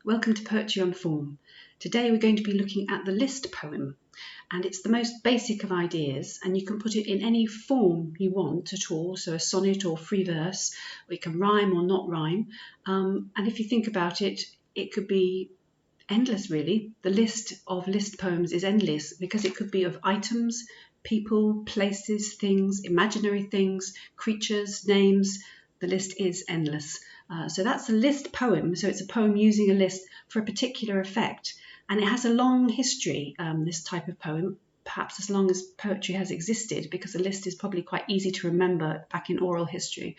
Welcome to Poetry on Form. Today we're going to be looking at the list poem, and it's the most basic of ideas, and you can put it in any form you want at all, so a sonnet or free verse, or you can rhyme or not rhyme, and if you think about it, it could be endless really. The list of list poems is endless because it could be of items, people, places, things, imaginary things, creatures, names. The list is endless. So that's a list poem. So it's a poem using a list for a particular effect. And it has a long history, this type of poem, perhaps as long as poetry has existed, because a list is probably quite easy to remember back in oral history.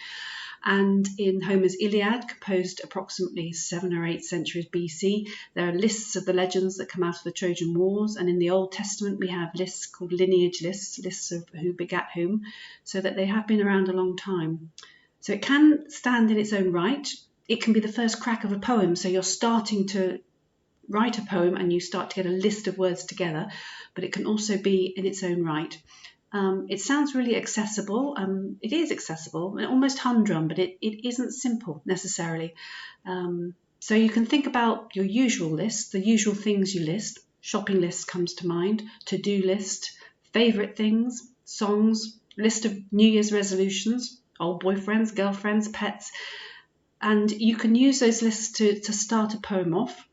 And in Homer's Iliad, composed approximately 7 or 8 centuries BC, there are lists of the legends that come out of the Trojan Wars. And in the Old Testament, we have lists called lineage lists, lists of who begat whom, so that they have been around a long time. So it can stand in its own right. It can be the first crack of a poem. So you're starting to write a poem and you start to get a list of words together, but it can also be in its own right. It sounds really accessible. It is accessible, almost humdrum, but it isn't simple necessarily. So you can think about your usual list, the usual things you list. Shopping list comes to mind, to-do list, favourite things, songs, list of New Year's resolutions, old boyfriends, girlfriends, pets. And you can use those lists to start a poem off.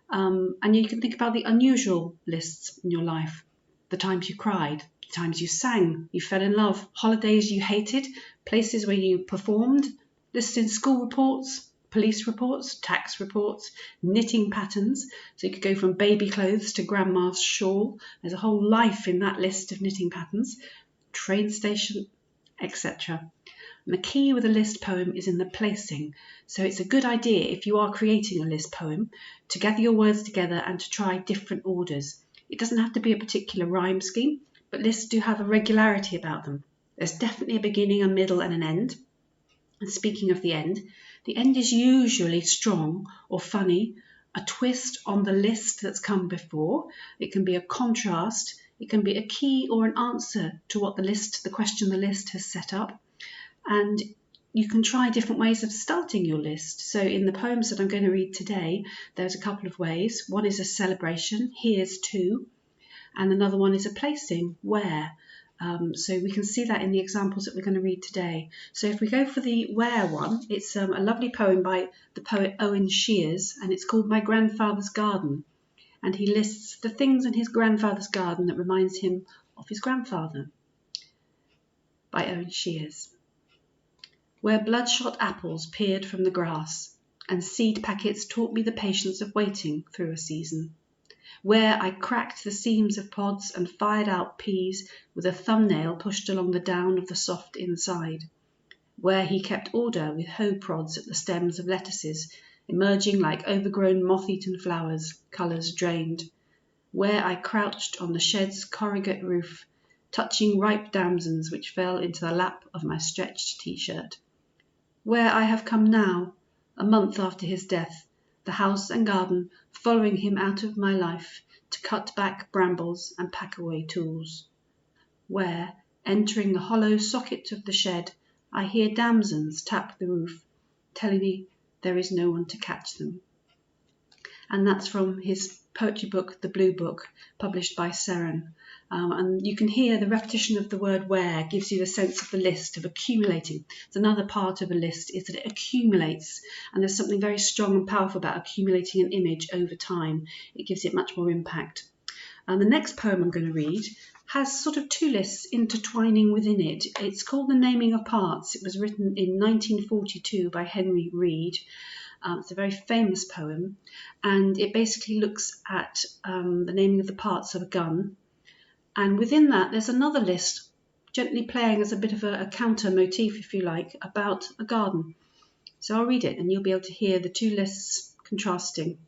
And you can think about the unusual lists in your life, the times you cried, times you sang, you fell in love, holidays you hated, places where you performed, lists in school reports, police reports, tax reports, knitting patterns. So you could go from baby clothes to grandma's shawl. There's a whole life in that list of knitting patterns, train station, etc. And the key with a list poem is in the placing. So it's a good idea if you are creating a list poem to gather your words together and to try different orders. It doesn't have to be a particular rhyme scheme, but lists do have a regularity about them. There's definitely a beginning, a middle and an end. And speaking of the end is usually strong or funny, a twist on the list that's come before. It can be a contrast. It can be a key or an answer to what the question the list has set up. And you can try different ways of starting your list. So in the poems that I'm going to read today, there's a couple of ways. One is a celebration, here's to, and another one is a placing, where. So we can see that in the examples that we're going to read today. So if we go for the where one, it's a lovely poem by the poet Owen Shears, and it's called My Grandfather's Garden. And he lists the things in his grandfather's garden that reminds him of his grandfather. By Owen Shears. Where bloodshot apples peered from the grass, and seed packets taught me the patience of waiting through a season. Where I cracked the seams of pods and fired out peas with a thumbnail pushed along the down of the soft inside. Where he kept order with hoe prods at the stems of lettuces, emerging like overgrown moth-eaten flowers, colours drained. Where I crouched on the shed's corrugate roof, touching ripe damsons which fell into the lap of my stretched t-shirt. Where I have come now, a month after his death, the house and garden following him out of my life to cut back brambles and pack away tools. Where, entering the hollow socket of the shed, I hear damsons tap the roof, telling me there is no one to catch them. And that's from his poetry book, The Blue Book, published by Seren. And you can hear the repetition of the word where gives you the sense of the list, of accumulating. It's another part of a list is that it accumulates, and there's something very strong and powerful about accumulating an image over time. It gives it much more impact. And the next poem I'm going to read has sort of two lists intertwining within it. It's called The Naming of Parts. It was written in 1942 by Henry Reed. It's a very famous poem, and it basically looks at the naming of the parts of a gun. And within that, there's another list, gently playing as a bit of a counter motif, if you like, about a garden. So I'll read it, and you'll be able to hear the two lists contrasting.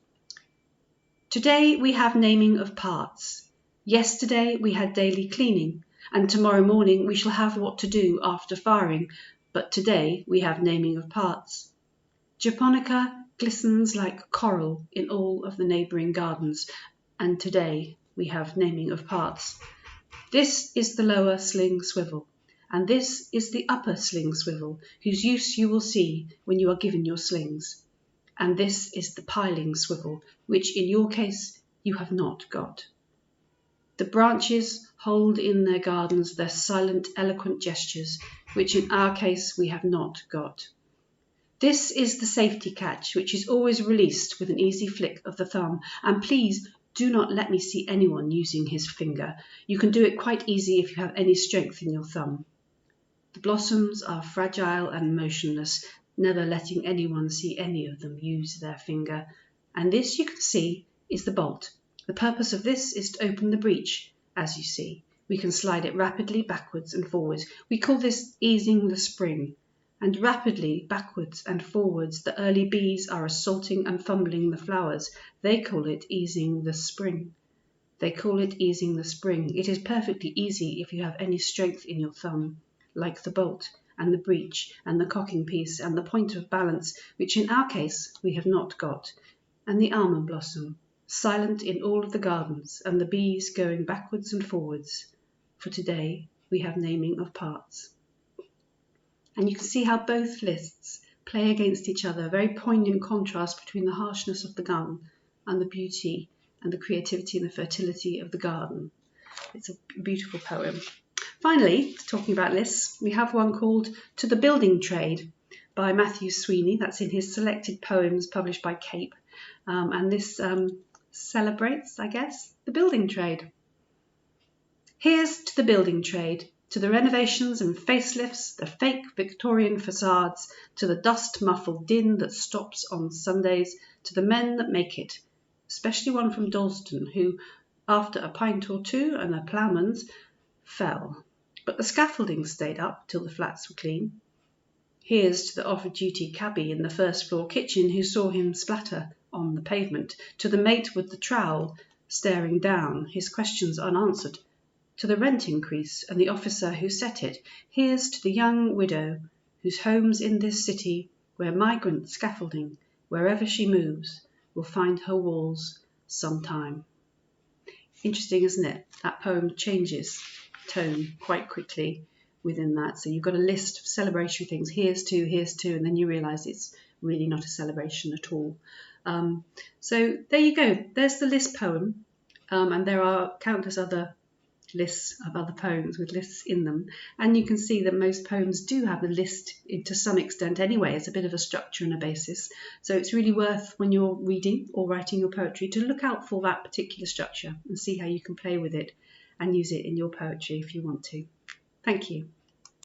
Today we have naming of parts. Yesterday we had daily cleaning, and tomorrow morning we shall have what to do after firing, but today we have naming of parts. Japonica glistens like coral in all of the neighbouring gardens, and today we have naming of parts. This is the lower sling swivel, and this is the upper sling swivel, whose use you will see when you are given your slings. and this is the piling swivel, which in your case you have not got. The branches hold in their gardens their silent, eloquent gestures, which in our case we have not got. This is the safety catch, which is always released with an easy flick of the thumb, and please do not let me see anyone using his finger. You can do it quite easy if you have any strength in your thumb. The blossoms are fragile and motionless, never letting anyone see any of them use their finger. And this, you can see, is the bolt. The purpose of this is to open the breech, as you see. We can slide it rapidly backwards and forwards. We call this easing the spring. And rapidly backwards and forwards the early bees are assaulting and fumbling the flowers. They call it easing the spring. They call it easing the spring. It is perfectly easy if you have any strength in your thumb, like the bolt and the breech and the cocking piece and the point of balance, which in our case we have not got, and the almond blossom, silent in all of the gardens, and the bees going backwards and forwards. For today we have naming of parts. And you can see how both lists play against each other, a very poignant contrast between the harshness of the gun and the beauty and the creativity and the fertility of the garden. It's a beautiful poem. Finally, talking about lists, we have one called To the Building Trade by Matthew Sweeney. That's in his selected poems published by Cape. And this celebrates, I guess, the building trade. Here's to the building trade, to the renovations and facelifts, the fake Victorian facades, to the dust-muffled din that stops on Sundays, to the men that make it, especially one from Dalston who, after a pint or two and a ploughman's, fell. But the scaffolding stayed up till the flats were clean. Here's to the off-duty cabbie in the first-floor kitchen who saw him splatter on the pavement, to the mate with the trowel staring down, his questions unanswered, to the rent increase and the officer who set it. Here's to the young widow whose home's in this city, where migrant scaffolding, wherever she moves, will find her walls sometime. Interesting, isn't it? That poem changes tone quite quickly within that. So you've got a list of celebratory things. Here's to, and then you realise it's really not a celebration at all. So there you go. There's the list poem. And there are countless other lists of other poems with lists in them. And you can see that most poems do have a list to some extent anyway. It's a bit of a structure and a basis. So it's really worth, when you're reading or writing your poetry, to look out for that particular structure and see how you can play with it and use it in your poetry if you want to. Thank you.